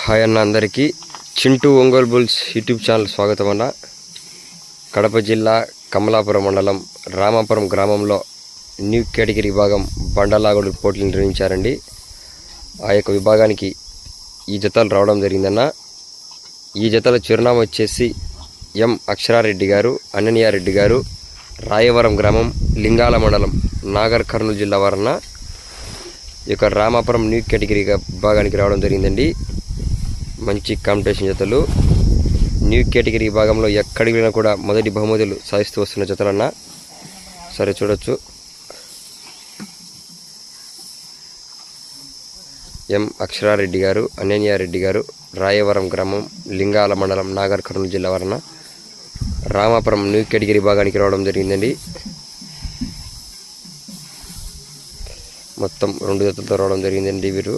Hi అన్న, అందరికీ Chintu Ongole bulls YouTube channel స్వాగతం అన్న. కడప జిల్లా కమలాపురం మండలం రామాపురం గ్రామంలో న్యూ కేటగిరీ విభాగం బండలాగుడు పోటీలు నిర్వహించారండి. ఆ యొక్క విభాగానికి ఈ జతలు రావడం జరిగిందన్న. ఈ జతల చిరునామా వచ్చేసి ఎం అక్షరారెడ్డి గారు, అనన్యారెడ్డి గారు, రాయవరం గ్రామం, లింగాల మండలం, నాగర్ కర్నూలు జిల్లా వారన్న ఈ యొక్క రామాపురం న్యూ కేటగిరీ విభాగానికి రావడం జరిగిందండి. మంచి కాంపిటీషన్ జతలు. న్యూ కేటగిరీ విభాగంలో ఎక్కడికి వెళ్ళినా కూడా మొదటి బహుమతులు సాధిస్తూ వస్తున్న జతలన్న. సరే చూడొచ్చు. ఎం అక్షరారెడ్డి గారు, అనన్యారెడ్డి గారు, రాయవరం గ్రామం, లింగాల మండలం, నాగర్ కర్నూలు జిల్లా వారన రామాపురం న్యూ కేటగిరీ విభాగానికి రావడం జరిగిందండి. మొత్తం 2 జతలతో రావడం జరిగిందండి వీరు.